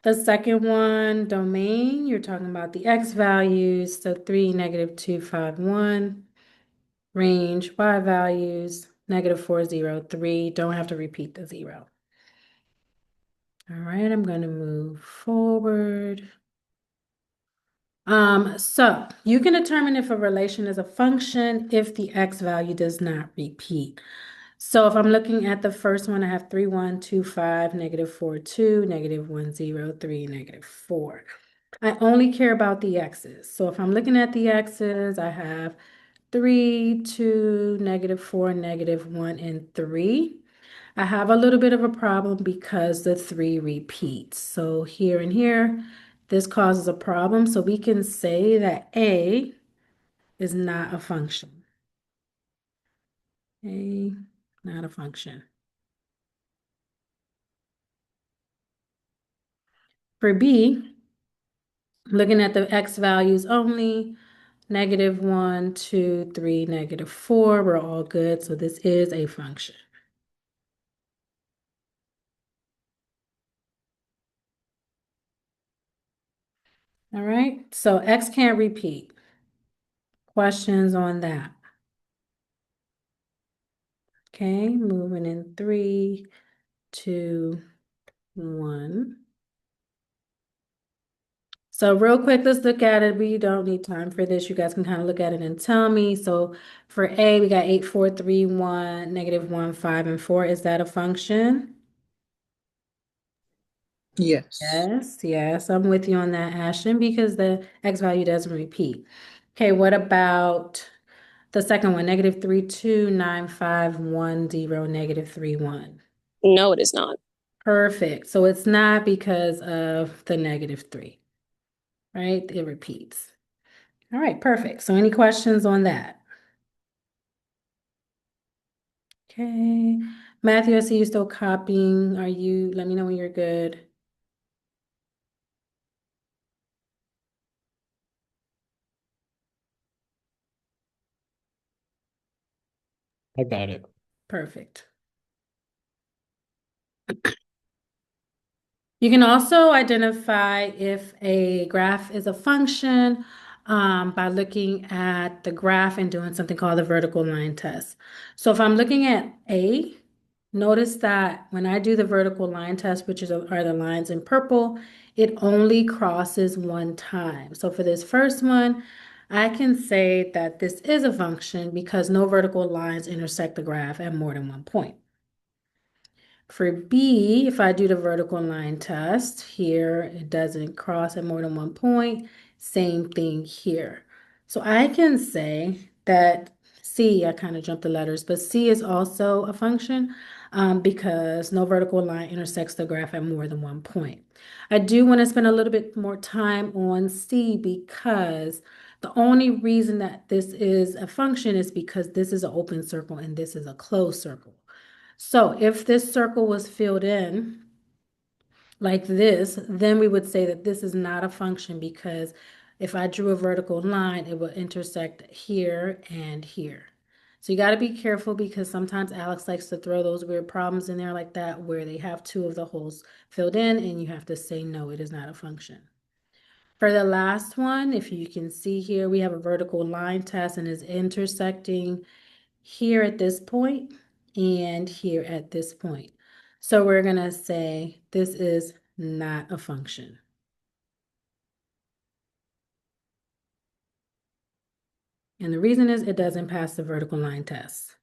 The second one, domain, you're talking about the x values, so 3, -251. Range, y values, -4, 0, 3. Don't have to repeat the 0. All right, I'm going to move forward. So you can determine if a relation is a function if the x value does not repeat. So if I'm looking at the first one, I have 3, 1, 2, 5, -4, 2, -1, 0, 3, -4. I only care about the x's. So if I'm looking at the x's, I have 3, 2, -4, -1, and 3. I have a little bit of a problem because the 3 repeats. So here and here, this causes a problem. So we can say that A is not a function. A, not a function. For B, looking at the x values only, -1, 2, 3, -4, we're all good. So this is a function. All right, so x can't repeat. Questions on that? Okay, moving in 3, 2, 1. So real quick, let's look at it. We don't need time for this. You guys can kind of look at it and tell me. So for A, we got 8, 4, 3, 1, -1, 5, and 4. Is that a function? Yes. Yes, yes, I'm with you on that, Ashton, because the x value doesn't repeat. Okay, what about the second one? -3, 2, 9, 5, 1, 0, -3, 1. No, it is not. Perfect. So it's not because of the -3, right? It repeats. All right, perfect. So any questions on that? Okay. Matthew, I see you still copying. Let me know when you're good. I got it. Perfect. You can also identify if a graph is a function by looking at the graph and doing something called the vertical line test. So if I'm looking at A, notice that when I do the vertical line test, are the lines in purple, it only crosses one time. So for this first one, I can say that this is a function because no vertical lines intersect the graph at more than one point. For B, if I do the vertical line test here, it doesn't cross at more than one point. Same thing here. So I can say that C, I kind of jumped the letters, but C is also a function because no vertical line intersects the graph at more than one point. I do want to spend a little bit more time on C because the only reason that this is a function is because this is an open circle and this is a closed circle. So if this circle was filled in like this, then we would say that this is not a function because if I drew a vertical line, it would intersect here and here. So you got to be careful because sometimes Alex likes to throw those weird problems in there like that where they have two of the holes filled in and you have to say no, it is not a function. For the last one, if you can see here, we have a vertical line test and is intersecting here at this point and here at this point. So we're going to say this is not a function. And the reason is it doesn't pass the vertical line test.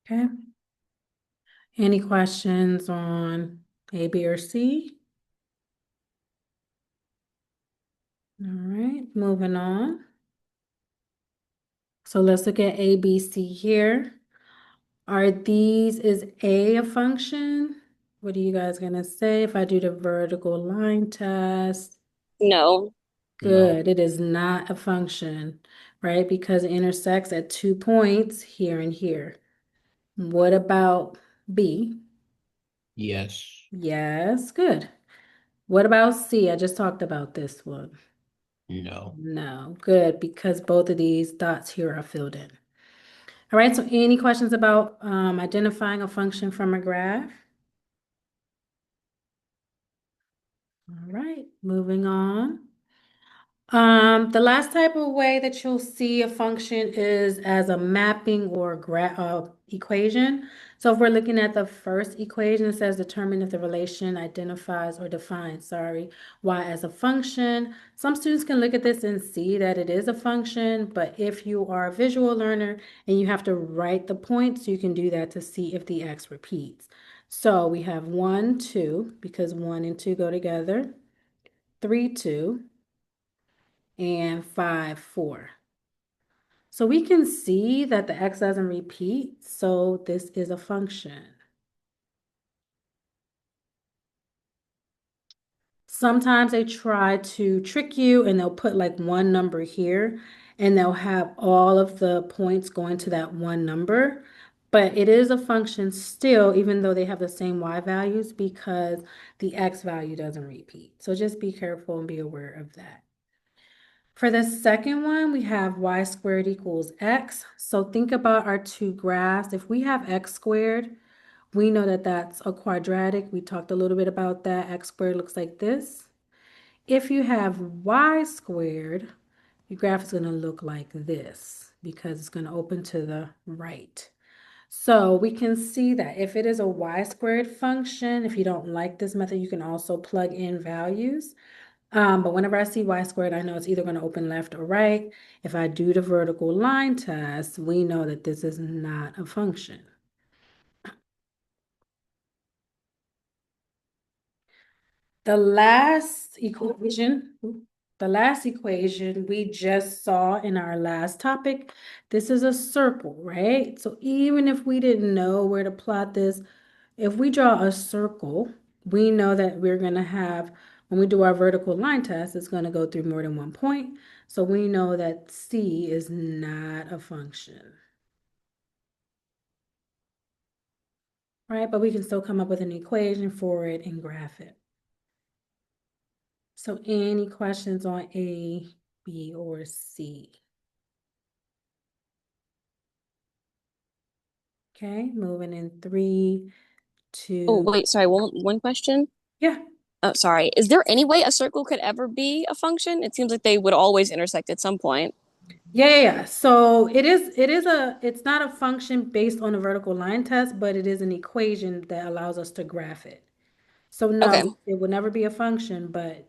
Okay. Any questions on A, B, or C? All right, moving on. So let's look at A, B, C here. Is A a function? What are you guys gonna say if I do the vertical line test? No. No. Good, it is not a function, right? Because it intersects at 2 points here and here. What about B? Yes. Yes, good. What about C? I just talked about this one. No. No, good, because both of these dots here are filled in. All right, so any questions about identifying a function from a graph? All right, moving on. The last type of way that you'll see a function is as a mapping or graph equation. So if we're looking at the first equation, it says determine if the relation identifies or defines, y as a function. Some students can look at this and see that it is a function, but if you are a visual learner and you have to write the points, you can do that to see if the x repeats. So we have 1, 2, because 1 and 2 go together, 3, 2, and 5, 4. So we can see that the x doesn't repeat, so this is a function. Sometimes they try to trick you and they'll put like one number here and they'll have all of the points going to that one number. But it is a function still, even though they have the same y values, because the x value doesn't repeat. So just be careful and be aware of that. For the second one, we have y squared equals x. So think about our two graphs. If we have x squared, we know that that's a quadratic. We talked a little bit about that. X squared looks like this. If you have y squared, your graph is going to look like this because it's going to open to the right. So we can see that if it is a y squared function, if you don't like this method, you can also plug in values. But whenever I see y squared, I know it's either going to open left or right. If I do the vertical line test, we know that this is not a function. The last equation we just saw in our last topic, this is a circle, right? So even if we didn't know where to plot this, if we draw a circle, we know that we're going to have, when we do our vertical line test, it's going to go through more than one point. So we know that C is not a function, right? But we can still come up with an equation for it and graph it. So any questions on A, B, or C? Okay, moving in 3, Oh, 2, wait, sorry, one question. yeah. Oh, sorry. Is there any way a circle could ever be a function? It seems like they would always intersect at some point. Yeah. So it's not a function based on a vertical line test, but it is an equation that allows us to graph it. So Okay. no, it would never be a function, but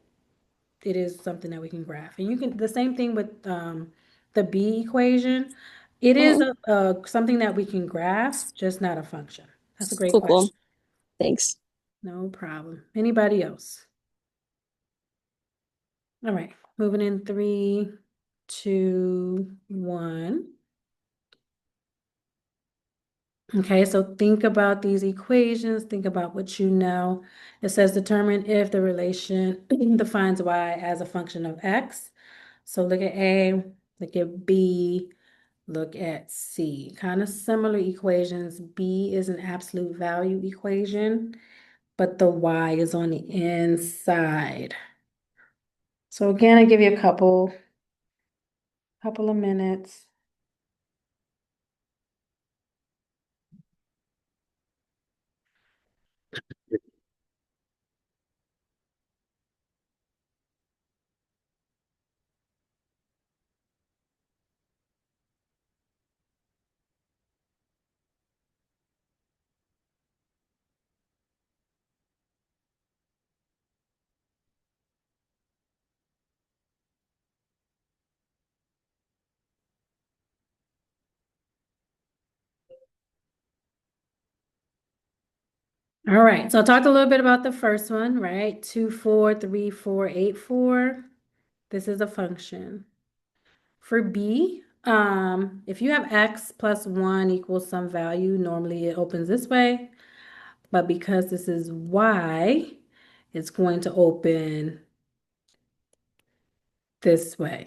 it is something that we can graph. And you can, the same thing with the B equation. It is Mhm. something that we can graph, just not a function. That's a great Cool, question. cool. Thanks. No problem. Anybody else? All right, moving in 3, 2, 1. Okay, so think about these equations, think about what you know. It says determine if the relation defines y as a function of x. So look at A, look at B, look at C. Kind of similar equations. B is an absolute value equation, but the y is on the inside. So again, I give you a couple of minutes. All right, so I talked a little bit about the first one, right? 2, 4, 3, 4, 8, 4. This is a function. For B, if you have x plus 1 equals some value, normally it opens this way. But because this is y, it's going to open this way.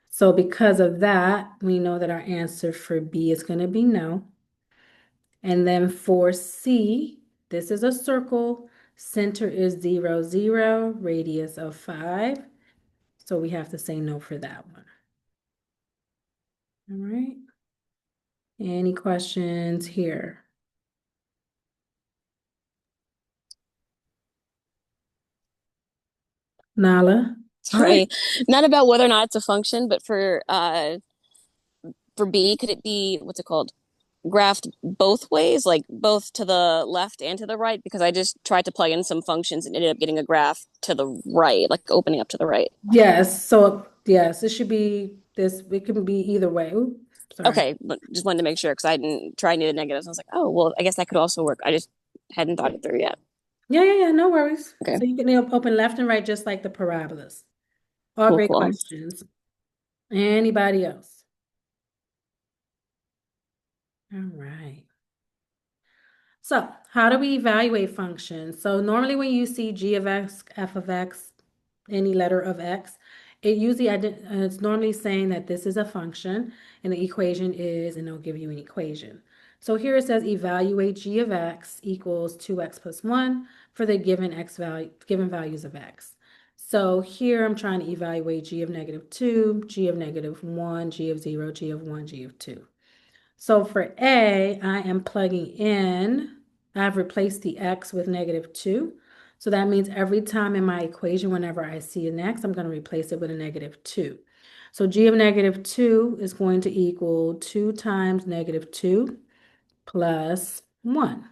So because of that, we know that our answer for B is going to be no. And then for C, this is a circle. Center is 0, 0, radius of 5. So we have to say no for that one. All right. Any questions here? Nala? Sorry, not about whether or not it's a function, but for B, could it be what's it called? Graphed both ways, like both to the left and to the right? Because I just tried to plug in some functions and ended up getting a graph to the right, like opening up to the right. Yes, so yes, it should be this, it can be either way. Ooh, sorry. Okay, but just wanted to make sure because I didn't try any of the negatives. I was like, oh, well, I guess that could also work. I just hadn't thought it through yet. Yeah, no worries. Okay, So you can open left and right just like the parabolas. All cool, great cool. questions. Anybody else? All right. So how do we evaluate functions? So normally when you see g of x, f of x, any letter of x, it's normally saying that this is a function and the equation is, and it'll give you an equation. So here it says evaluate g of x equals 2x plus 1 for the given given values of x. So here I'm trying to evaluate g of -2, g of -1, g of 0, g of 1, g of 2. So for A, I am plugging in, I've replaced the x with -2. So that means every time in my equation, whenever I see an x, I'm going to replace it with a -2. So g of -2 is going to equal 2 times -2 plus 1.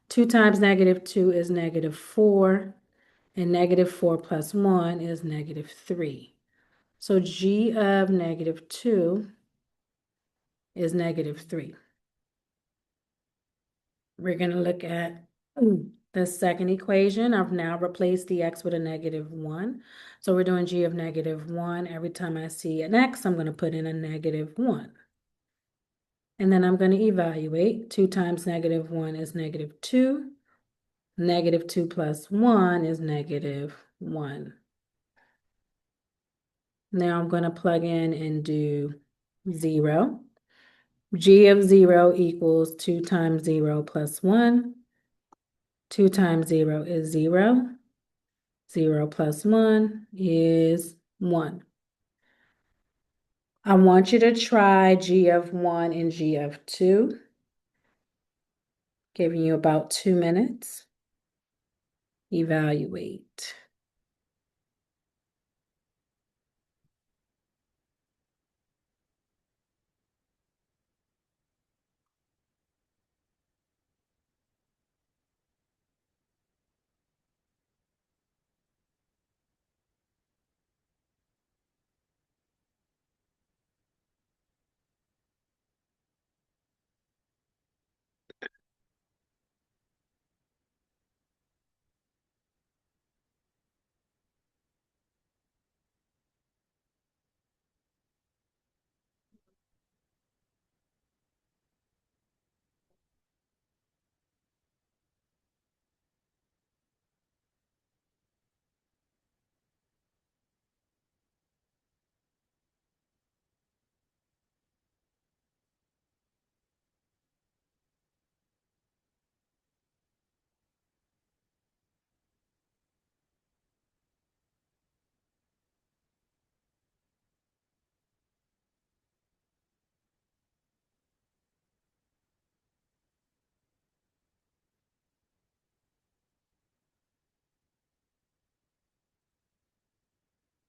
2 times -2 is -4, and -4 plus 1 is -3. So g of -2 is -3. We're going to look at the second equation. I've now replaced the x with a -1. So we're doing g of -1. Every time I see an x, I'm going to put in a -1. And then I'm going to evaluate. 2 times -1 is -2. -2 plus 1 is -1. Now I'm going to plug in and do 0. G of 0 equals 2 times 0 plus 1. 2 times 0 is 0. 0 plus 1 is 1. I want you to try g of 1 and g of 2. Giving you about 2 minutes. Evaluate.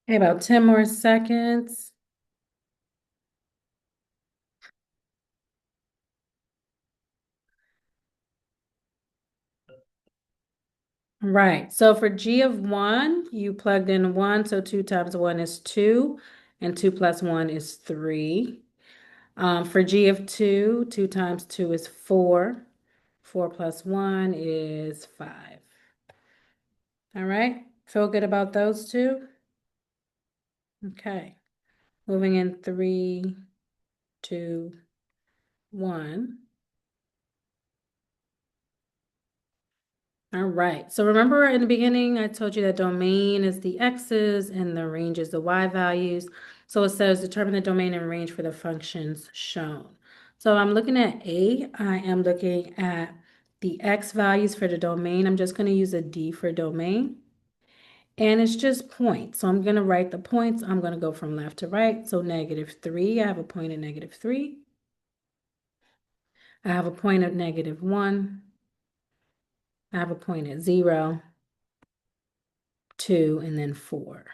Okay, about 10 more seconds. Right. So for g of 1, you plugged in 1, so 2 times 1 is 2, and 2 plus 1 is 3. For g of 2, 2 times 2 is 4. 4 plus 1 is 5. All right. Feel good about those two? Okay. Moving in 3, 2, 1. All right. So remember in the beginning, I told you that domain is the x's and the range is the y values. So it says determine the domain and range for the functions shown. So I'm looking at A. I am looking at the x values for the domain. I'm just going to use a D for domain. And it's just points. So I'm going to write the points. I'm going to go from left to right. So -3, I have a point at -3. I have a point at -1. I have a point at 0, 2, and then 4.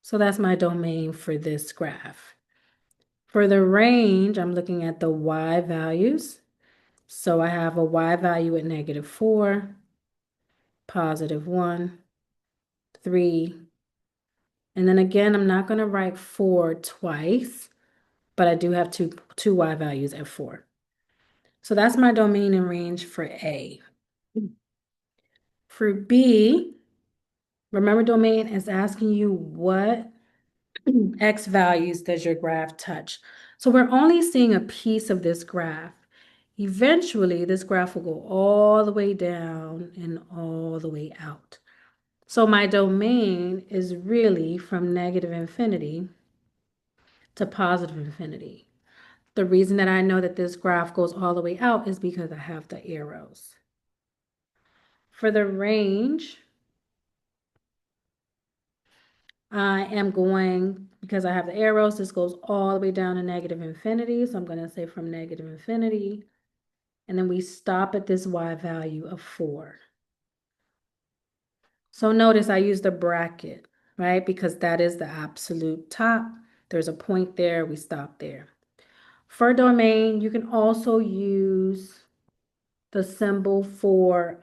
So that's my domain for this graph. For the range, I'm looking at the y values. So I have a y value at -4, +1, 3. And then again, I'm not going to write 4 twice, but I do have two y values at 4. So that's my domain and range for A. For B, remember domain is asking you what X values does your graph touch? So we're only seeing a piece of this graph. Eventually, this graph will go all the way down and all the way out. So my domain is really from -infinity to +infinity. The reason that I know that this graph goes all the way out is because I have the arrows. For the range, I am going, because I have the arrows, this goes all the way down to -infinity. So I'm going to say from -infinity. And then we stop at this y value of 4. So notice I used a bracket, right? Because that is the absolute top. There's a point there, we stop there. For domain, you can also use the symbol for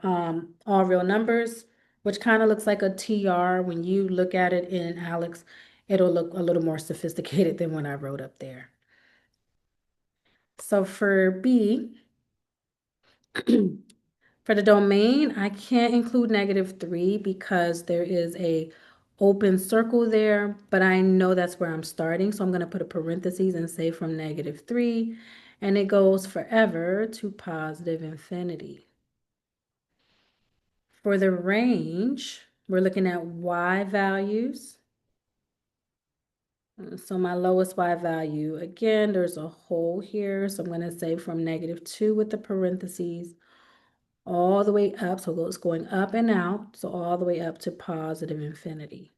all real numbers, which kind of looks like a TR. When you look at it in Alex, it'll look a little more sophisticated than what I wrote up there. So for B, for the domain, I can't include -3 because there is a open circle there, but I know that's where I'm starting. So I'm going to put a parentheses and say from -3, and it goes forever to +infinity. For the range, we're looking at y values. So my lowest y value, again, there's a hole here. So I'm going to say from -2 with the parentheses all the way up. So it's going up and out. So all the way up to +infinity.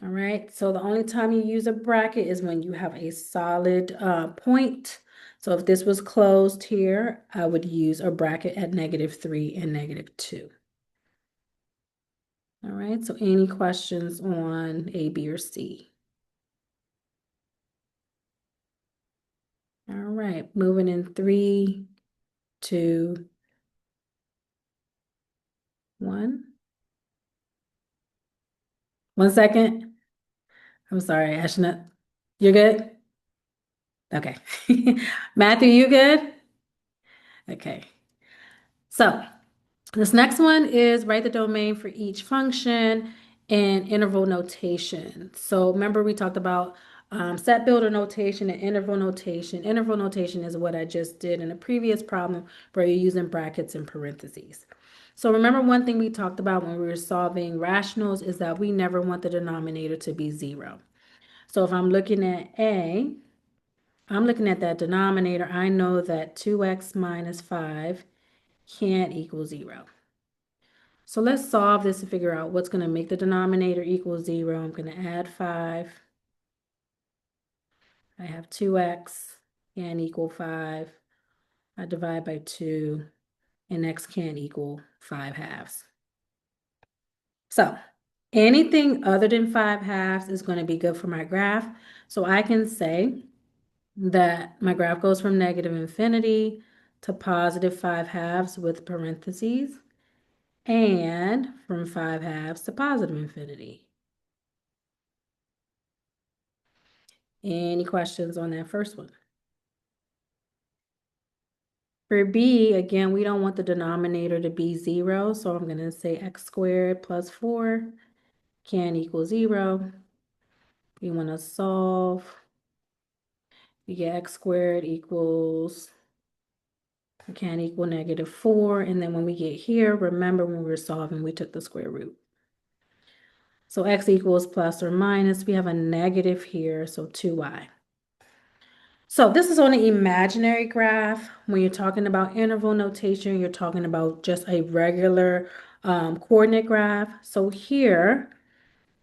All right. So the only time you use a bracket is when you have a solid point. So if this was closed here, I would use a bracket at -3 and -2. All right, so any questions on A, B, or C? All right, moving in 3, 2, 1. 1 second. I'm sorry, Ashna. You're good? Okay. Matthew, you good? Okay. So this next one is write the domain for each function and interval notation. So remember we talked about set builder notation and interval notation. Interval notation is what I just did in a previous problem where you're using brackets and parentheses. So remember one thing we talked about when we were solving rationals is that we never want the denominator to be 0. So if I'm looking at A, I'm looking at that denominator. I know that 2x minus 5 can't equal 0. So let's solve this to figure out what's going to make the denominator equal 0. I'm going to add 5. I have 2x can equal 5. I divide by 2, and x can't equal 5/2. So anything other than 5/2 is going to be good for my graph. So I can say that my graph goes from -infinity to +5/2 with parentheses, and from 5/2 to +infinity. Any questions on that first one? For B, again, we don't want the denominator to be 0, so I'm going to say x squared plus 4 can equal 0. We want to solve. We get x squared equals, can equal -4, and then when we get here, remember when we were solving, we took the square root. So x equals plus or minus, we have a negative here, so 2y. So this is on an imaginary graph. When you're talking about interval notation, you're talking about just a regular coordinate graph. So here,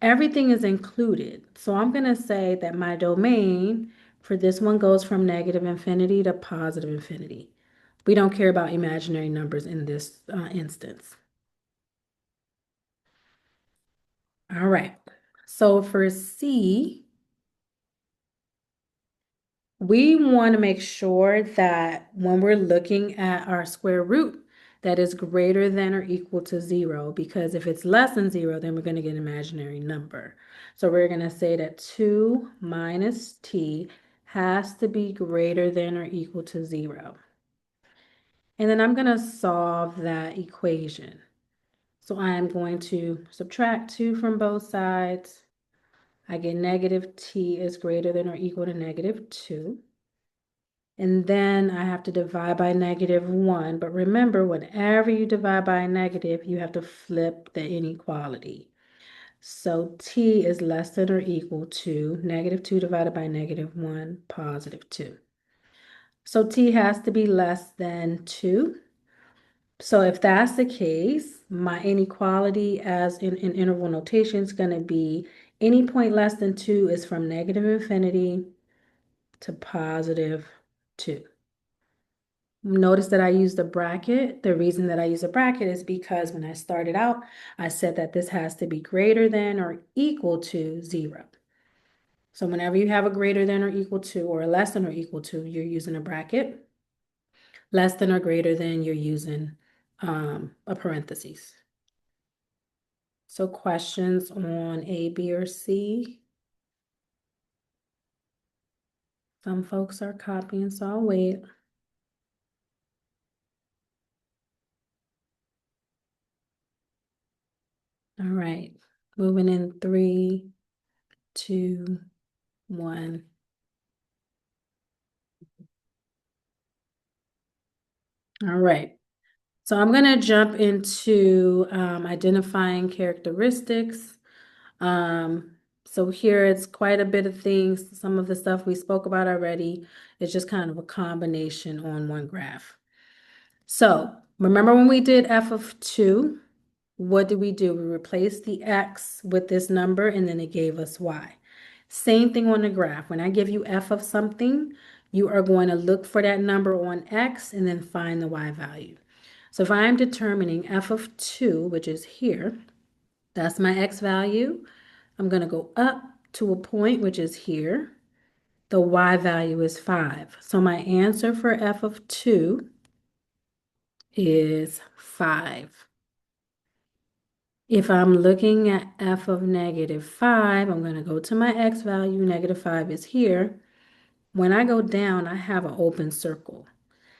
everything is included. So I'm going to say that my domain for this one goes from negative infinity to positive infinity. We don't care about imaginary numbers in this instance. All right. So for C, we want to make sure that when we're looking at our square root, that is greater than or equal to 0, because if it's less than 0, then we're going to get an imaginary number. So we're going to say that 2 minus t has to be greater than or equal to 0. And then I'm going to solve that equation. So I am going to subtract 2 from both sides. I get negative t is greater than or equal to negative 2. And then I have to divide by negative 1. But remember, whenever you divide by a negative, you have to flip the inequality. So t is less than or equal to negative 2 divided by negative 1, positive 2. So t has to be less than 2. So if that's the case, my inequality as in interval notation is going to be any point less than 2 is from negative infinity to positive 2. Notice that I used a bracket. The reason that I use a bracket is because when I started out, I said that this has to be greater than or equal to 0. So whenever you have a greater than or equal to or a less than or equal to, you're using a bracket. Less than or greater than, you're using a parentheses. So questions on A, B, or C? Some folks are copying, so I'll wait. All right, moving in 3, 2, 1. All right, so I'm going to jump into identifying characteristics. So here it's quite a bit of things. Some of the stuff we spoke about already is just kind of a combination on one graph. So remember when we did f of 2, what did we do? We replaced the x with this number and then it gave us y. Same thing on the graph. When I give you f of something, you are going to look for that number on x and then find the y value. So if I'm determining f of 2, which is here, that's my x value. I'm going to go up to a point, which is here. The y value is 5. So my answer for f of 2 is 5. If I'm looking at f of negative 5, I'm going to go to my x value. Negative 5 is here. When I go down, I have an open circle.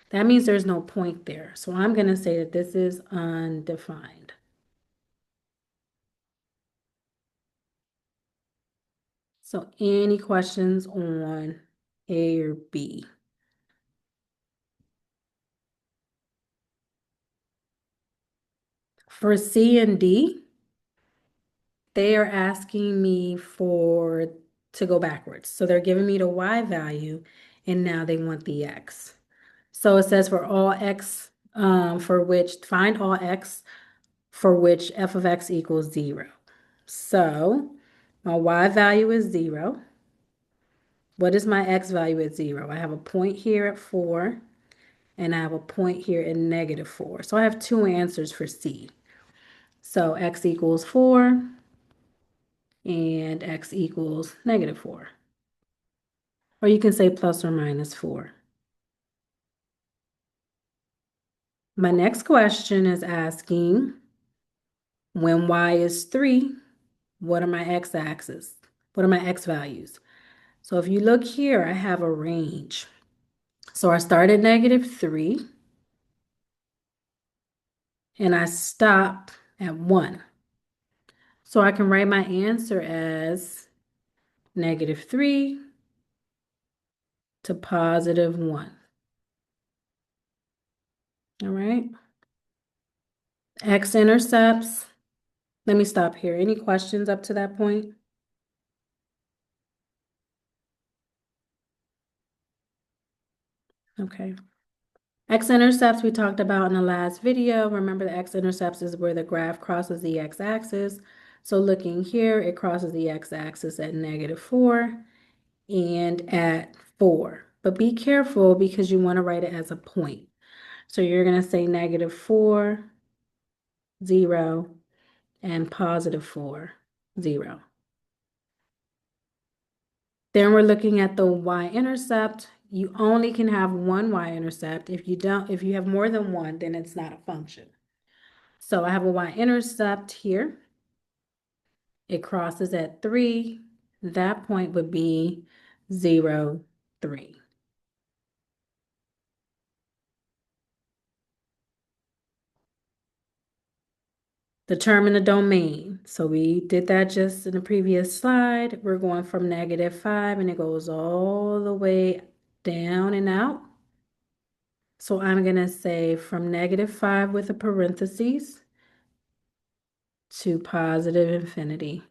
That means there's no point there. So I'm going to say that this is undefined. So any questions on A or B? For C and D, they are asking me to go backwards. So they're giving me the y value, and now they want the x. So it says for all x, find all x for which f of x equals 0. So my y value is 0. What is my x value at 0? I have a point here at 4, and I have a point here at negative 4. So I have two answers for C. So x equals 4 and x equals negative 4. Or you can say plus or minus 4. My next question is asking, when y is 3, what are my x-axis? What are my x values? So if you look here, I have a range. So I start at negative 3, and I stop at 1. So I can write my answer as negative 3 to positive 1. All right. X-intercepts. Let me stop here. Any questions up to that point? Okay. X-intercepts we talked about in the last video. Remember, the x-intercepts is where the graph crosses the x-axis. So looking here, it crosses the x-axis at -4 and at 4. But be careful because you want to write it as a point. So you're going to say -4, 0, and +4, 0. Then we're looking at the y-intercept. You only can have one y-intercept. If you have more than one, then it's not a function. So I have a y-intercept here. It crosses at 3. That point would be 0, 3. Determine the domain. So we did that just in the previous slide. We're going from -5 and it goes all the way down and out. So I'm going to say from -5 with a parentheses to +infinity.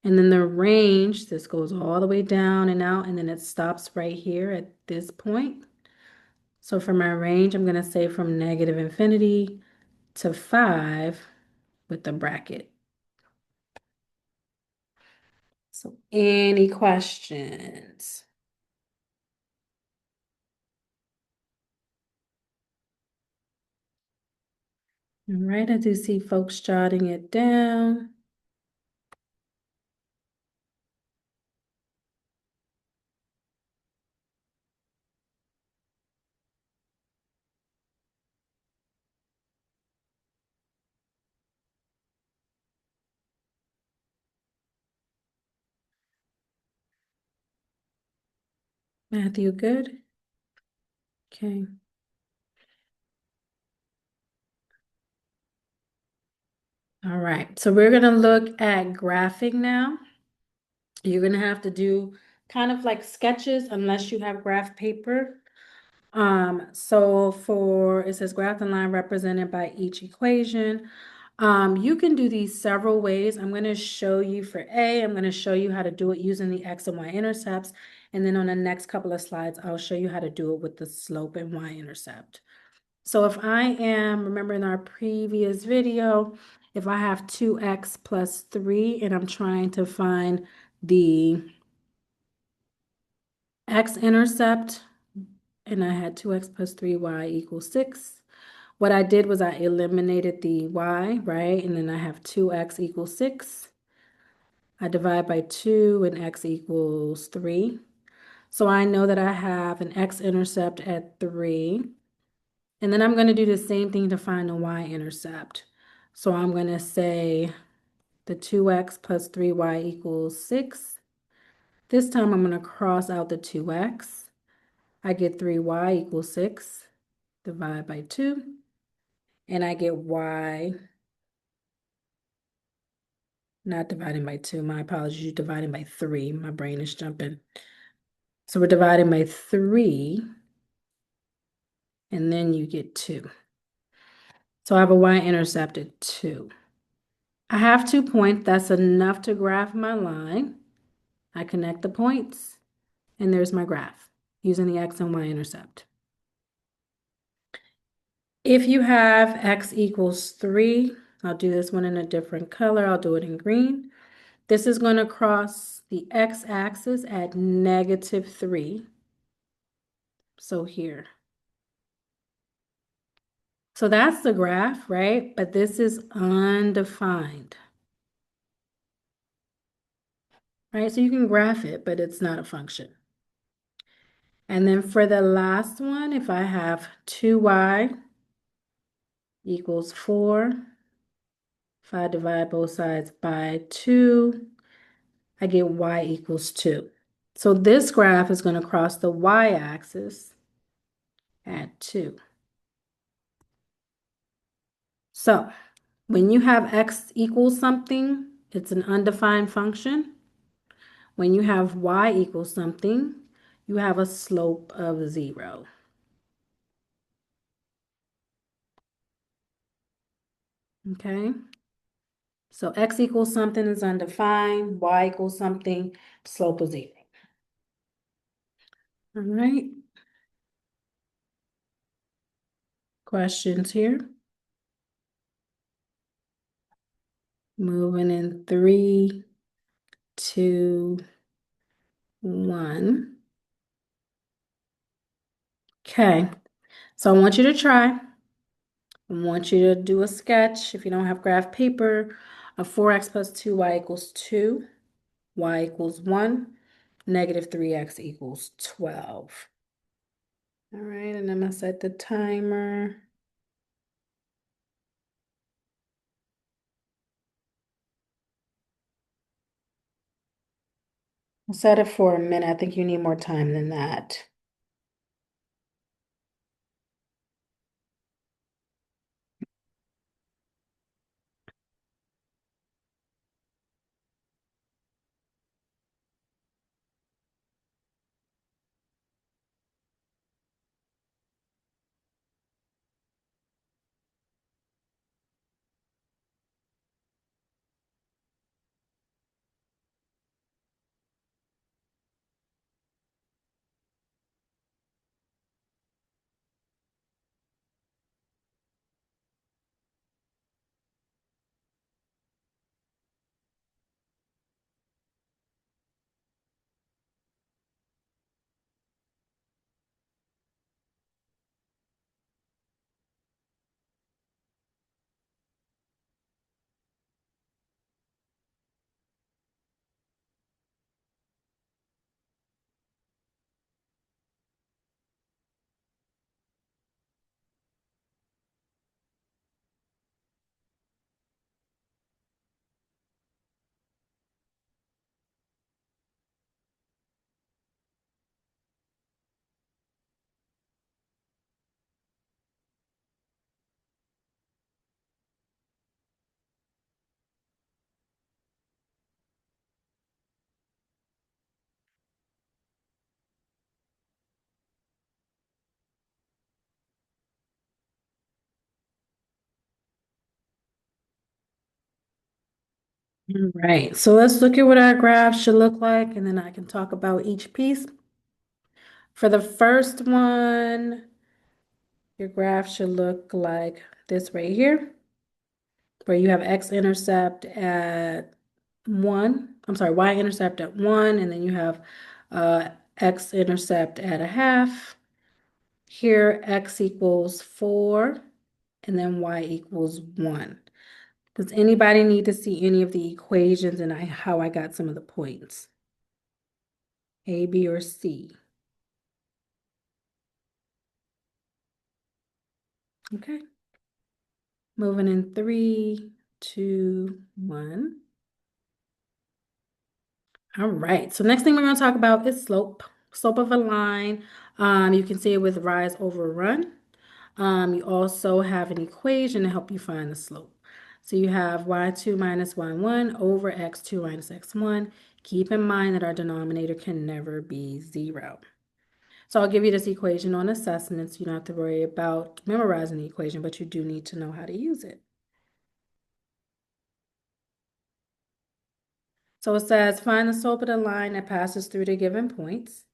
And then the range, this goes all the way down and out, and then it stops right here at this point. So for my range, I'm going to say from -infinity to 5 with the bracket. So any questions? All right, I do see folks jotting it down. Matthew, good? Okay. All right, so we're going to look at graphing now. You're going to have to do kind of like sketches unless you have graph paper. So it says graph the line represented by each equation. You can do these several ways. I'm going to show you for A, I'm going to show you how to do it using the X and Y intercepts. And then on the next couple of slides, I'll show you how to do it with the slope and Y intercept. So if I am, remember in our previous video, if I have 2x plus 3 and I'm trying to find the x-intercept, and I had 2x plus 3y equals 6. What I did was I eliminated the y, right? And then I have 2x equals 6. I divide by 2 and x equals 3. So I know that I have an x-intercept at 3. And then I'm going to do the same thing to find the y-intercept. So I'm going to say the 2x plus 3y equals 6. This time I'm going to cross out the 2x. I get 3y equals 6. Divide by 2. And I get y, not dividing by 2. My apologies, dividing by 3. My brain is jumping. So we're dividing by 3. And then you get 2. So I have a y-intercept at 2. I have 2 points. That's enough to graph my line. I connect the points, and there's my graph using the x and y intercept. If you have x equals 3, I'll do this one in a different color. I'll do it in green. This is going to cross the x-axis at -3. So here. So that's the graph, right? But this is undefined. Right? So you can graph it, but it's not a function. And then for the last one, if I have 2y equals 4, if I divide both sides by 2, I get y equals 2. So this graph is going to cross the y-axis at 2. So when you have x equals something, it's an undefined function. When you have y equals something, you have a slope of 0. Okay? So x equals something is undefined, y equals something, slope of 0. All right. Questions here? Moving in 3, 2, 1. Okay. So I want you to try. I want you to do a sketch if you don't have graph paper of 4x plus 2y equals 2, y equals 1, negative 3x equals 12. All right, and I'm gonna set the timer. I'll set it for a minute. I think you need more time than that. All right, so let's look at what our graph should look like, and then I can talk about each piece. For the first one, your graph should look like this right here, where you have x-intercept at 1. I'm sorry, y-intercept at 1, and then you have x-intercept at a half. Here, x equals 4, and then y equals 1. Does anybody need to see any of the equations and how I got some of the points? A, B, or C? Okay. Moving in 3, 2, 1. All right, so next thing we're going to talk about is slope. Slope of a line. You can see it with rise over run. You also have an equation to help you find the slope. So you have y2 minus y1 over x2 minus x1. Keep in mind that our denominator can never be 0. So I'll give you this equation on assessments. You don't have to worry about memorizing the equation, but you do need to know how to use it. So it says find the slope of the line that passes through the given points.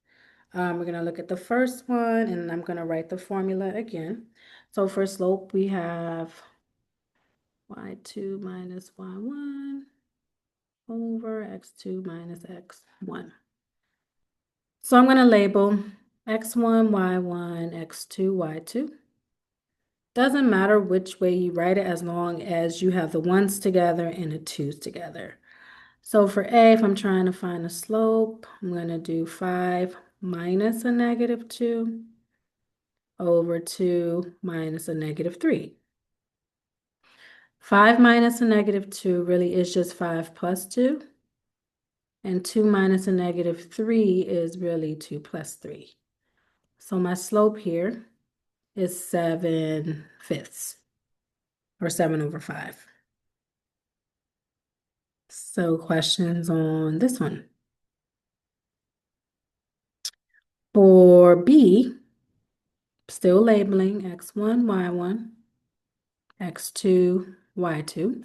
We're going to look at the first one, and I'm going to write the formula again. So for slope, we have y2 minus y1 over x2 minus x1. So I'm going to label x1, y1, x2, y2. Doesn't matter which way you write it as long as you have the ones together and the twos together. So for A, if I'm trying to find a slope, I'm going to do 5 minus a negative 2 over 2 minus a negative 3. 5 minus a negative 2 really is just 5 plus 2. And 2 minus a negative 3 is really 2 plus 3. So my slope here is 7/5, or 7 over 5. So questions on this one? For B, still labeling x1, y1, x2, y2.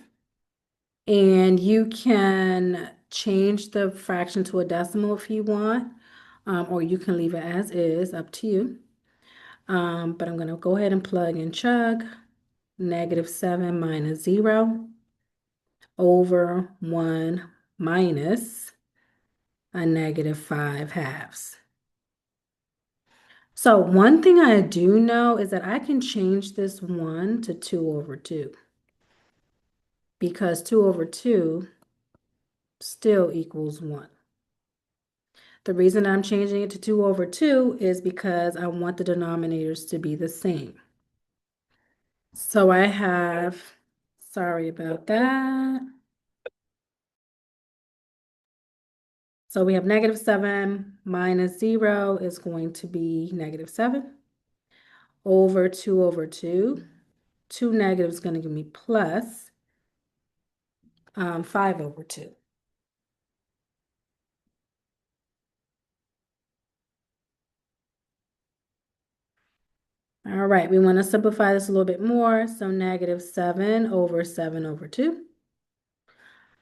And you can change the fraction to a decimal if you want. or you can leave it as is, up to you. But I'm going to go ahead and plug in chug. -7 minus 0 over 1 minus a -5/2. So one thing I do know is that I can change this 1 to 2 over 2 because 2 over 2 still equals 1. The reason I'm changing it to 2 over 2 is because I want the denominators to be the same. So I have, sorry about that. So we have -7 minus 0 is going to be -7 over 2 over 2. 2 negatives is going to give me plus 5 over 2. All right, we want to simplify this a little bit more. So -7 over 7 over 2.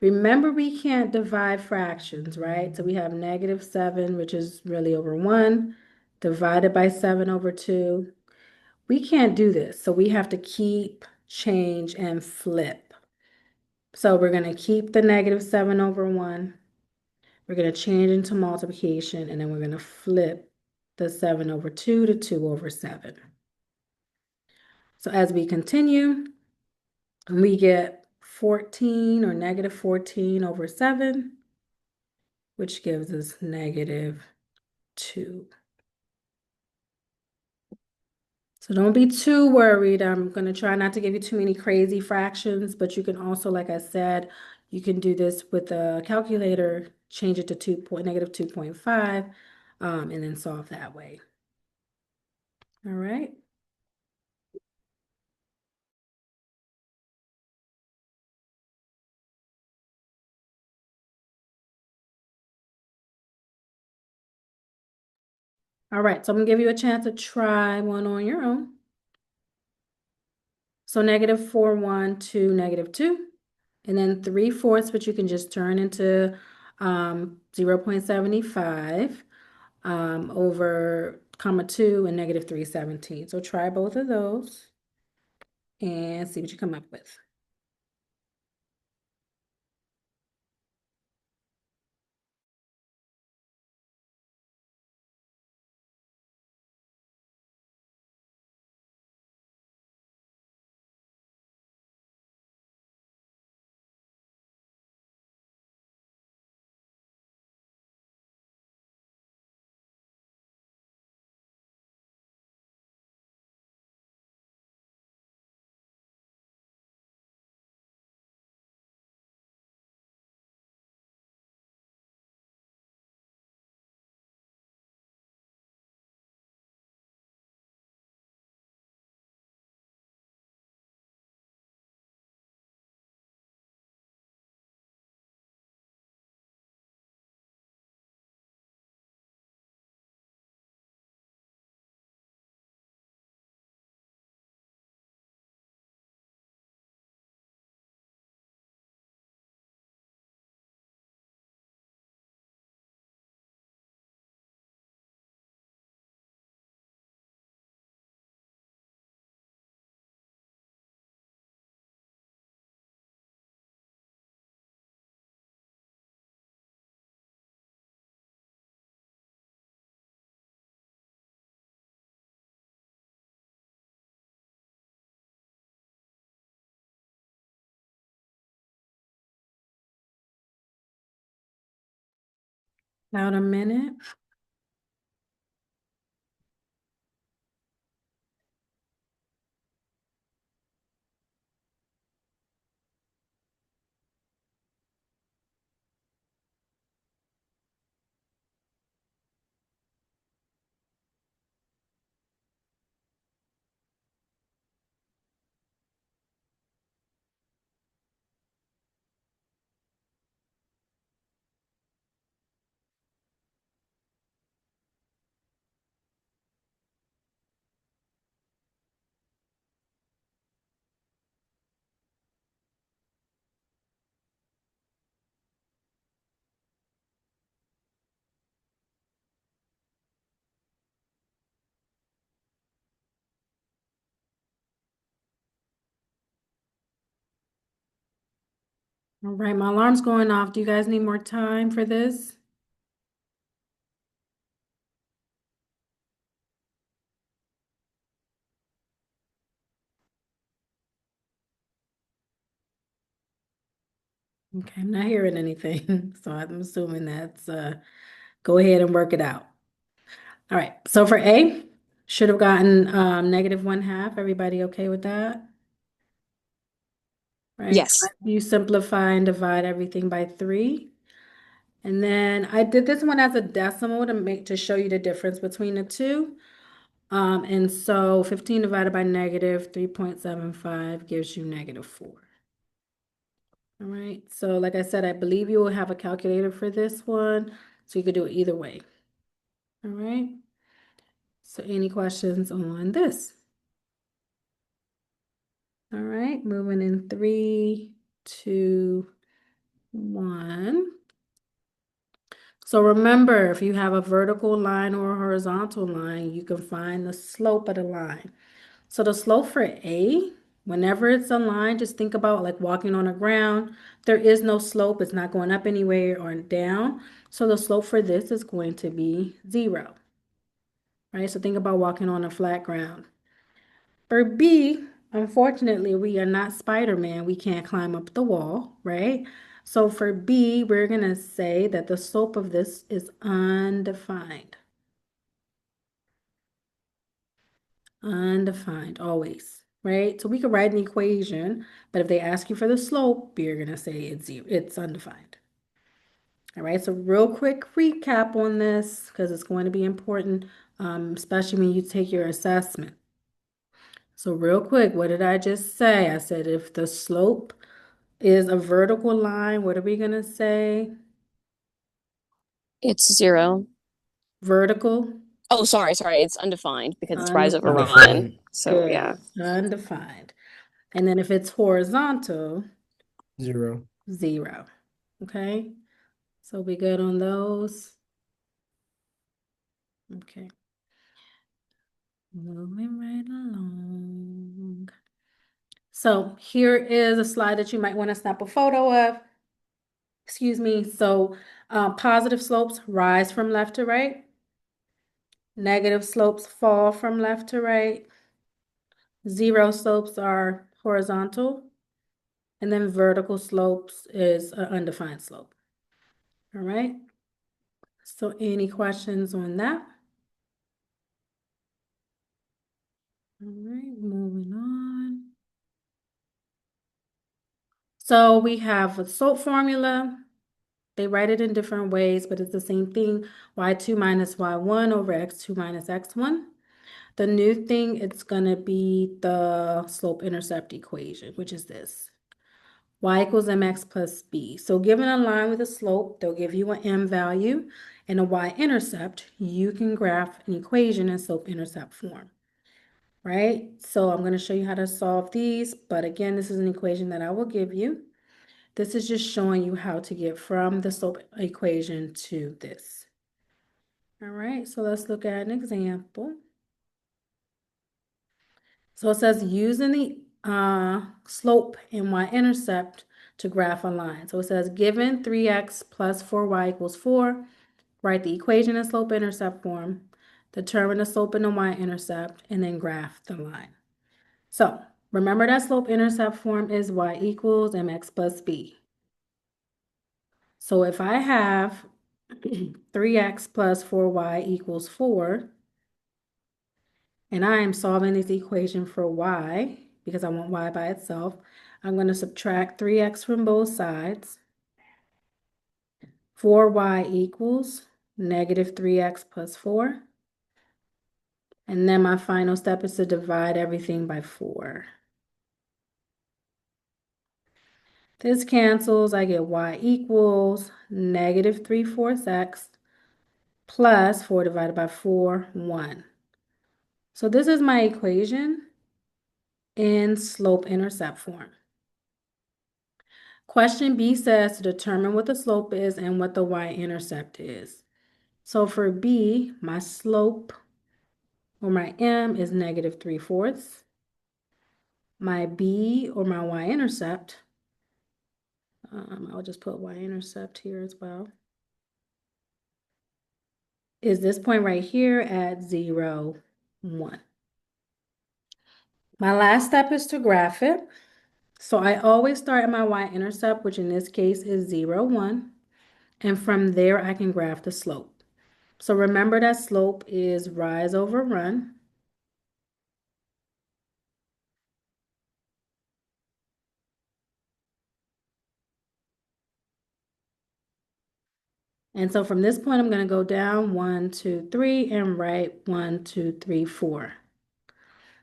Remember, we can't divide fractions, right? So we have -7, which is really over 1, divided by 7 over 2. We can't do this, so we have to keep, change, and flip. So we're going to keep the -7 over 1. We're going to change into multiplication, and then we're going to flip the 7 over 2 to 2 over 7. So as we continue, we get 14 or -14 over 7, which gives us -2. So don't be too worried. I'm going to try not to give you too many crazy fractions, but you can also, like I said, you can do this with a calculator, change it to -2.5, and then solve that way. All right. All right, so I'm gonna give you a chance to try one on your own. So -4, 1, 2, -2, and then 3/4, which you can just turn into 0.75 over comma 2 and -3/17. So try both of those and see what you come up with. About a minute. All right, my alarm's going off. Do you guys need more time for this? Okay, I'm not hearing anything, so I'm assuming that's go ahead and work it out. All right, so for A, should have gotten -1/2. Everybody okay with that? Right, Yes. you simplify and divide everything by 3. And then I did this one as a decimal to show you the difference between the two. And so 15 divided by -3.75 gives you -4. All right, so like I said, I believe you will have a calculator for this one, so you could do it either way. All right, so any questions on this? All right, moving in 3, 2, 1. So remember, if you have a vertical line or a horizontal line, you can find the slope of the line. So the slope for A, whenever it's a line, just think about like walking on the ground. There is no slope. It's not going up anywhere or down. So the slope for this is going to be 0, right? So think about walking on a flat ground. For B, unfortunately, we are not Spider-Man. We can't climb up the wall, right? So for B, we're going to say that the slope of this is undefined. Undefined, always, right? So we could write an equation, but if they ask you for the slope, you're going to say it's 0, it's undefined. All right, so real quick recap on this because it's going to be important, especially when you take your assessment. So real quick, what did I just say? I said if the slope is a vertical line, what are we going to say? It's 0. Vertical, Oh, sorry. It's undefined because it's rise over undefined. run. Undefined. So yeah. Good, undefined. And then if it's horizontal, 0. 0. Okay, so we good on those. Okay, moving right along. So here is a slide that you might want to snap a photo of. Excuse me. So positive slopes rise from left to right. Negative slopes fall from left to right. 0 slopes are horizontal. And then vertical slopes is an undefined slope. All right. So any questions on that? All right, moving on. So we have a slope formula. They write it in different ways, but it's the same thing. Y2 minus Y1 over X2 minus X1. The new thing, it's going to be the slope-intercept equation, which is this. Y equals mx plus b. So given a line with a slope, they'll give you an m value and a y-intercept. You can graph an equation in slope-intercept form, right? So I'm going to show you how to solve these, but again, this is an equation that I will give you. This is just showing you how to get from the slope equation to this. All right, so let's look at an example. So it says using the slope and y-intercept to graph a line. So it says given 3x plus 4y equals 4, write the equation in slope-intercept form, determine the slope and the y-intercept, and then graph the line. So remember that slope-intercept form is y equals mx plus b. So if I have 3x plus 4y equals 4, and I am solving this equation for y, because I want y by itself, I'm going to subtract 3x from both sides. 4y equals -3x plus 4. And then my final step is to divide everything by 4. This cancels. I get y equals -3/4 x plus 4 divided by 4, 1. So this is my equation in slope-intercept form. Question B says to determine what the slope is and what the y-intercept is. So for B, my slope or my m is -3/4. My b or my y-intercept, I'll just put y-intercept here as well. Is this point right here at 0, 1. My last step is to graph it. So I always start at my y-intercept, which in this case is 0, 1. And from there, I can graph the slope. So remember that slope is rise over run. And so from this point, I'm going to go down 1, 2, 3, and right 1, 2, 3, 4.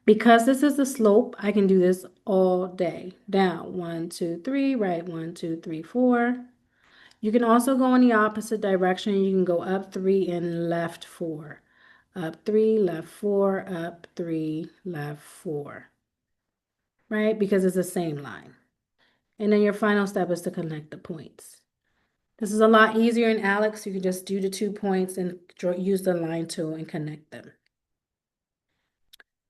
Because this is the slope, I can do this all day. Down 1, 2, 3, right 1, 2, 3, 4. You can also go in the opposite direction. You can go up 3 and left 4. Up 3, left 4, up 3, left 4. Right? Because it's the same line. And then your final step is to connect the points. This is a lot easier in ALEKS. You can just do the 2 points and use the line tool and connect them.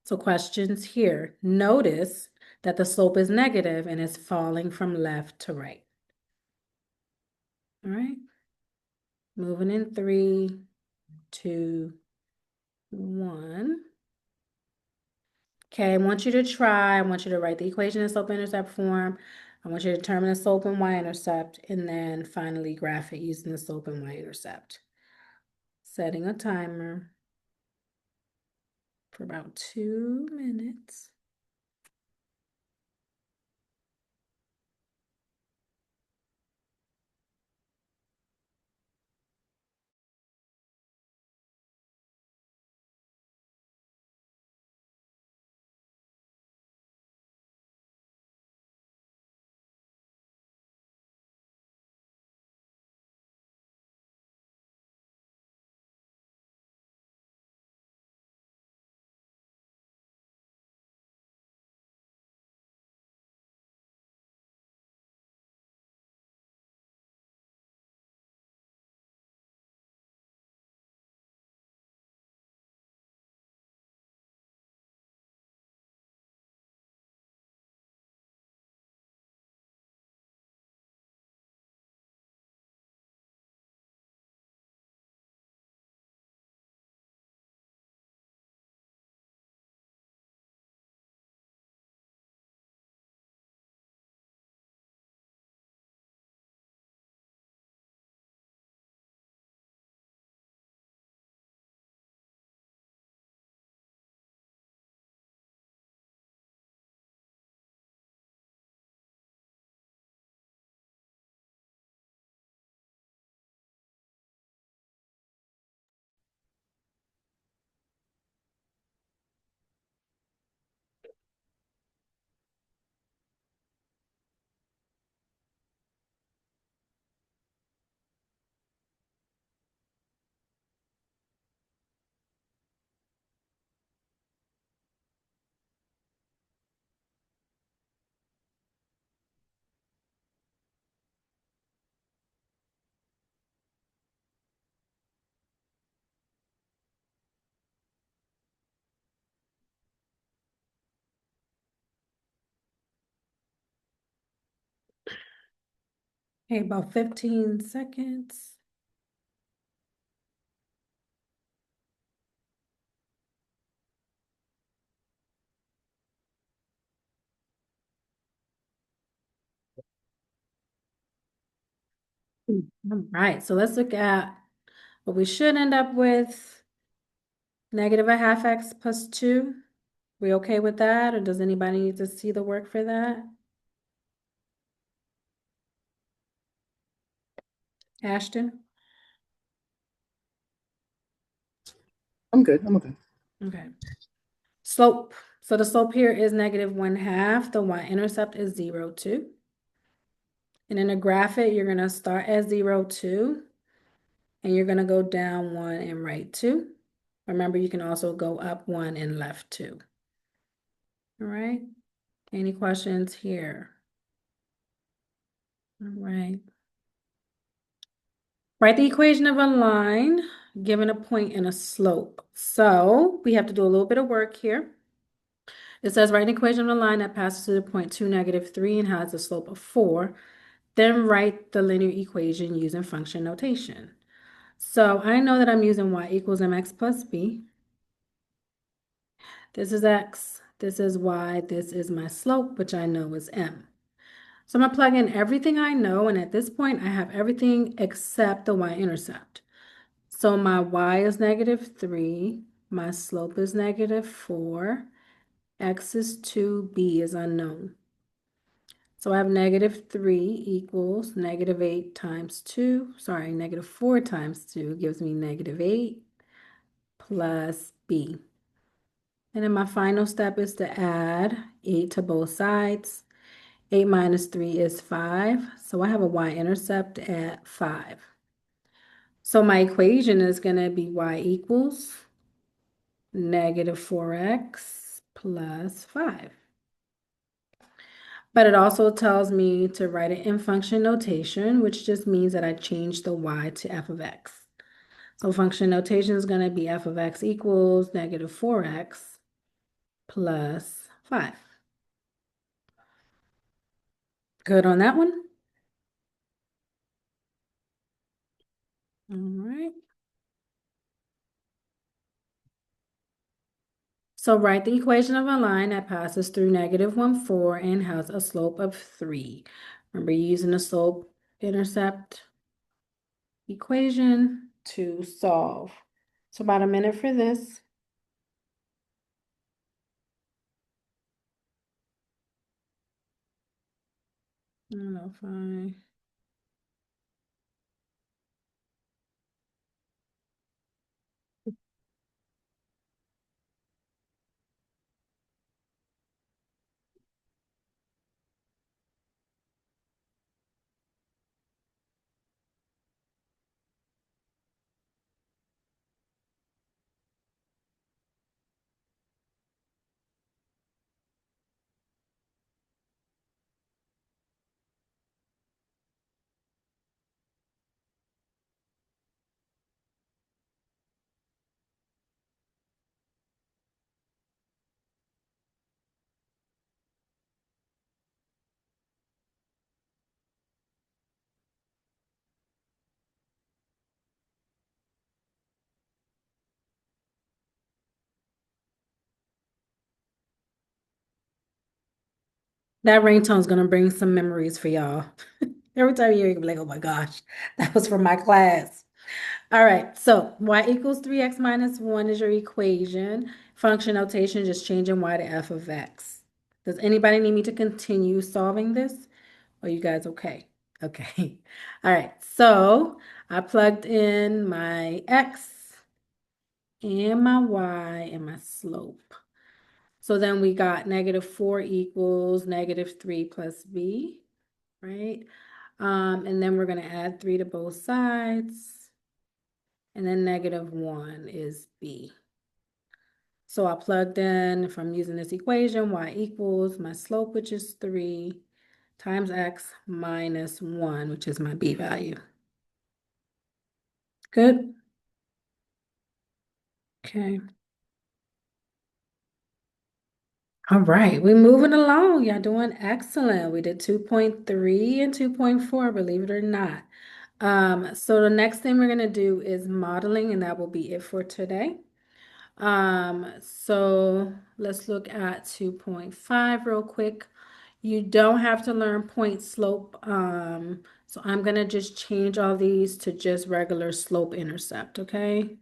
So questions here. Notice that the slope is negative and it's falling from left to right. All right. Moving in 3, 2, 1. Okay, I want you to write the equation in slope-intercept form. I want you to determine the slope and y-intercept, and then finally graph it using the slope and y-intercept. Setting a timer for about 2 minutes. Okay, about 15 seconds. All right, so let's look at what we should end up with. Negative a half x plus 2. We okay with that, or does anybody need to see the work for that? Ashton? I'm good. I'm okay. Okay. Slope. So the slope here is negative 1/2. The y-intercept is 0, 2. And in a graph it, you're going to start at 0, 2. And you're going to go down 1 and right 2. Remember, you can also go up 1 and left 2. All right. Any questions here? All right. Write the equation of a line given a point and a slope. So we have to do a little bit of work here. It says write an equation of a line that passes through the point 2, -3 and has a slope of 4. then write the linear equation using function notation. So I know that I'm using y equals mx plus b. This is x, this is y, this is my slope, which I know is m. So I'm gonna plug in everything I know, and at this point, I have everything except the y-intercept. So my y is -3, my slope is -4, x is 2, b is unknown. So I have -3 equals -8 times 2, sorry, -4 times 2 gives me -8 plus b. And then my final step is to add 8 to both sides. 8 minus 3 is 5, so I have a y-intercept at 5. So my equation is going to be y equals -4x plus 5. But it also tells me to write it in function notation, which just means that I change the y to f of x. So function notation is going to be f of x equals -4x plus 5. Good on that one? All right. So write the equation of a line that passes through -1, 4 and has a slope of 3. Remember using the slope intercept equation to solve. So about a minute for this. I don't know if I... That ringtone's gonna bring some memories for y'all. Every time you hear it, you'll be like, oh my gosh, that was from my class. All right, so y equals 3x minus 1 is your equation. Function notation, just changing y to f of x. Does anybody need me to continue solving this? Are you guys okay? Okay. All right, so I plugged in my x and my y and my slope. So then we got -4 equals -3 plus b, right? And then we're going to add 3 to both sides. And then -1 is b. So I plugged in, if I'm using this equation, y equals my slope, which is 3, times x minus 1, which is my b value. Good? Okay. All right, we're moving along. Y'all doing excellent. We did 2.3 and 2.4, believe it or not. So the next thing we're gonna do is modeling, and that will be it for today. So let's look at 2.5 real quick. You don't have to learn point slope. So I'm gonna just change all these to just regular slope intercept, okay?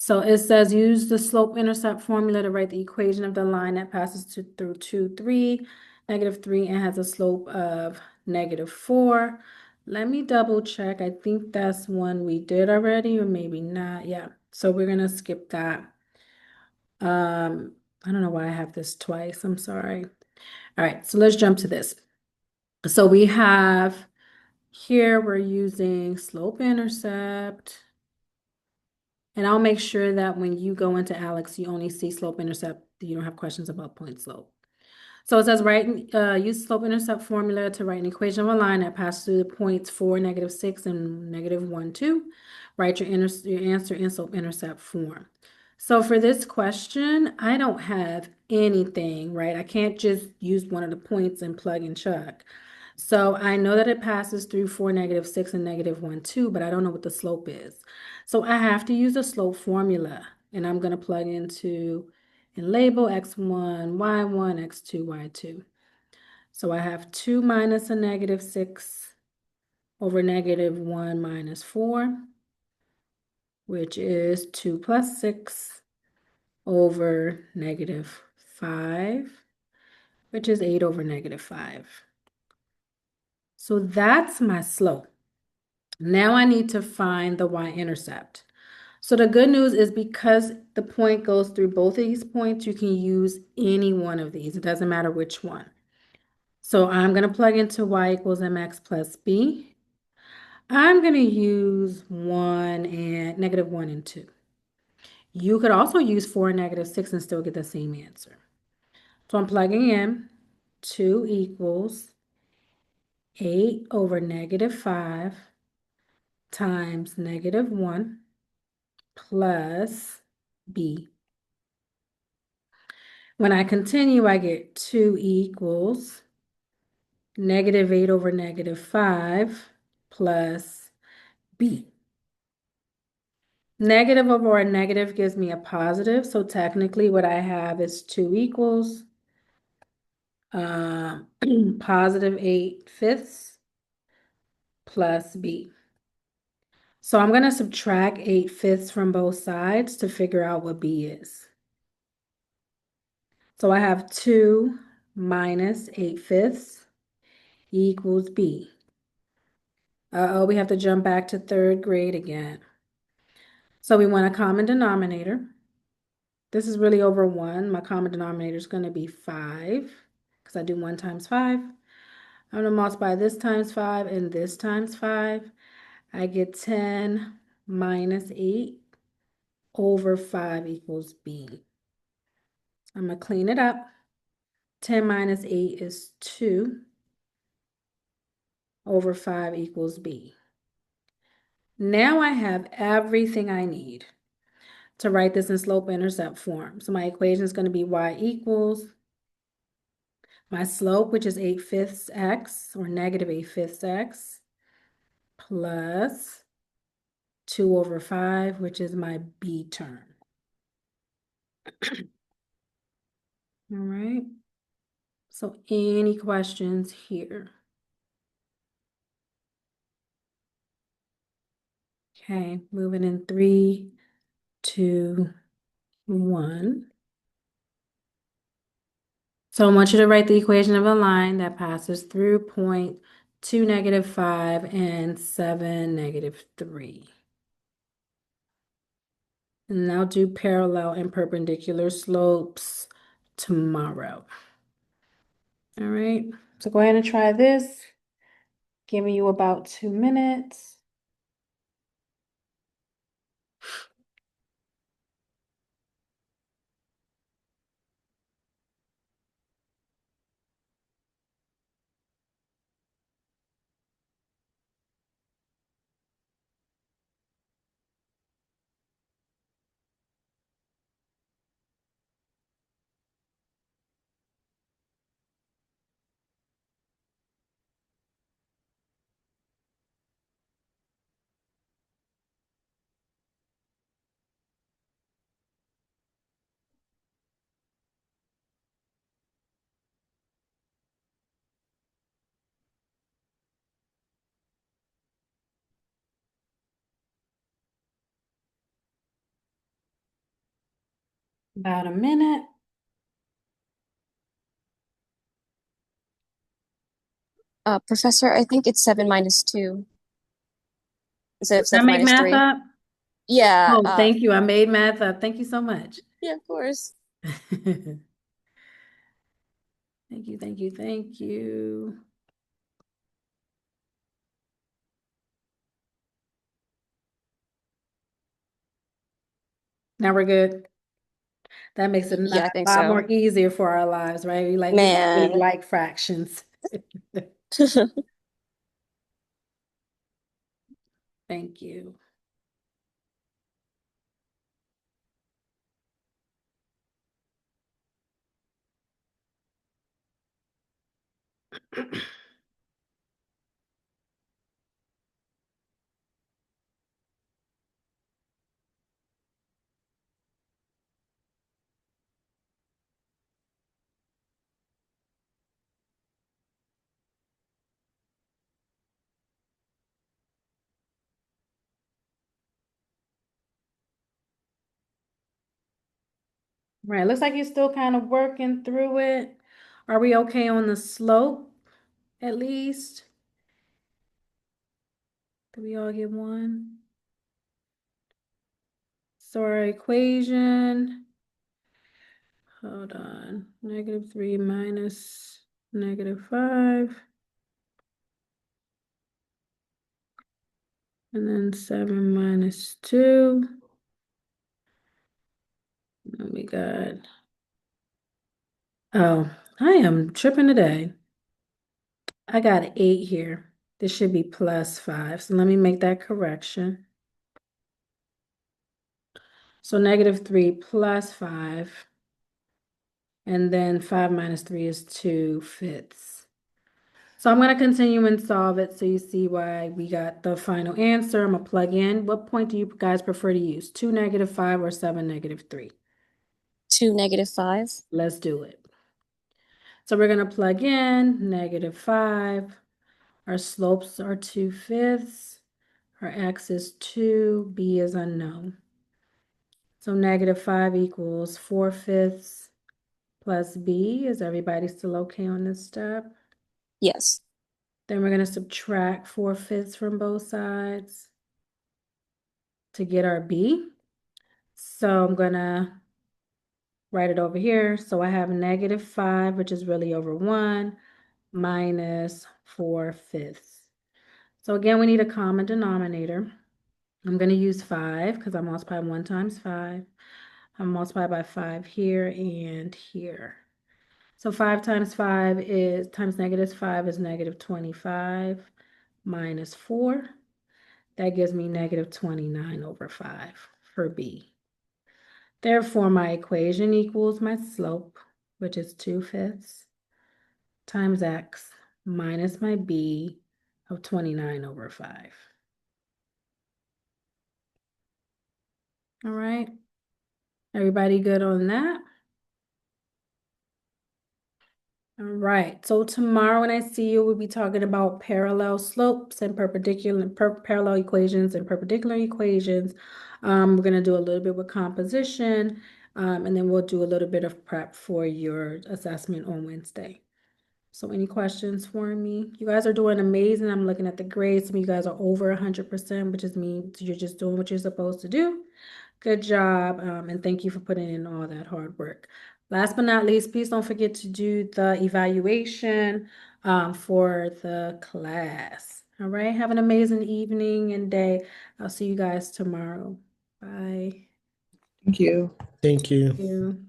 So it says use the slope intercept formula to write the equation of the line that passes through 2, 3, -3, and has a slope of -4. Let me double check. I think that's one we did already, or maybe not. Yeah. So we're gonna skip that. I don't know why I have this twice. I'm sorry. All right, so let's jump to this. So we have here we're using slope intercept. And I'll make sure that when you go into Alex, you only see slope intercept. You don't have questions about point slope. So it says use slope intercept formula to write an equation of a line that passes through the points 4, -6, and -1, 2. Write your answer in slope intercept form. So for this question, I don't have anything, right? I can't just use one of the points and plug and chug. So I know that it passes through 4, -6, and -1, 2, but I don't know what the slope is. So I have to use a slope formula, and I'm going to plug into and label x1, y1, x2, y2. So I have 2 minus a -6 over -1 minus 4, which is 2 plus 6 over -5, which is 8 over -5. So that's my slope. Now I need to find the y-intercept. So the good news is because the point goes through both of these points, you can use any one of these. It doesn't matter which one. So I'm going to plug into y equals mx plus b. I'm going to use 1 and -1 and 2. You could also use 4 and -6 and still get the same answer. So I'm plugging in 2 equals 8 over -5 times -1 plus b. When I continue, I get 2 equals -8 over -5 plus b. Negative over a negative gives me a positive, so technically what I have is 2 equals positive 8/5 plus b. So I'm going to subtract 8/5 from both sides to figure out what b is. So I have 2 minus 8/5 equals b. Uh-oh, we have to jump back to 3rd grade again. So we want a common denominator. This is really over 1. My common denominator is going to be 5 because I do 1 times 5. I'm going to multiply this times 5 and this times 5. I get 10 minus 8 over 5 equals b. I'm going to clean it up. 10 minus 8 is 2 over 5 equals b. Now I have everything I need to write this in slope-intercept form. So my equation is going to be y equals my slope, which is 8/5 x, or -8/5 x, plus 2 over 5, which is my b term. All right. So any questions here? Okay, moving in 3, 2, 1. So I want you to write the equation of a line that passes through point 2, -5 and 7, -3. And I'll do parallel and perpendicular slopes tomorrow. All right, so go ahead and try this. Giving you about 2 minutes. About a minute. Professor, I think it's 7 minus 2 instead of Did I 7 make minus math 3. up? Yeah, Oh, thank you. I made math up. Thank you so much. yeah, of course. Thank you, thank you, thank you. Now we're good. That makes it Yeah, I a think lot more so. easier for our lives, right? We really Man. like fractions. Thank you. Right, looks like you're still kind of working through it. Are we okay on the slope at least? Did we all get one? So our equation, hold on, -3 minus -5. And then 7 minus 2. And we got, oh, I am tripping today. I got 8 here. This should be +5. So let me make that correction. So -3 plus 5. And then 5 minus 3 is 2/5. So I'm going to continue and solve it so you see why we got the final answer. I'm going to plug in. What point do you guys prefer to use? 2, -5, or 7, -3? 2, -5. Let's do it. So we're going to plug in -5. Our slopes are 2/5. Our x is 2. B is unknown. So -5 equals 4/5 plus b. Is everybody still okay on this step? Yes. Then we're going to subtract 4/5 from both sides to get our b. So I'm going to write it over here. So I have -5, which is really over 1, minus 4/5. So again, we need a common denominator. I'm going to use 5 because I multiply 1 times 5. I multiply by 5 here and here. So 5 times 5 is, times -5 is -25 minus 4. That gives me -29/5 for B. Therefore, my equation equals my slope, which is 2/5 times x minus my B of 29/5. All right. Everybody good on that? All right. So tomorrow when I see you, we'll be talking about parallel slopes and parallel equations and perpendicular equations. We're going to do a little bit with composition, and then we'll do a little bit of prep for your assessment on Wednesday. So any questions for me? You guys are doing amazing. I'm looking at the grades. Some of you guys are over 100%, which just means you're just doing what you're supposed to do. Good job, and thank you for putting in all that hard work. Last but not least, please don't forget to do the evaluation for the class. All right, have an amazing evening and day. I'll see you guys tomorrow. Bye. Thank you. Thank you. Thank you.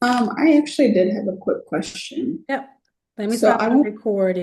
I actually did have a quick question. Yep. Let me So stop I the won't recording.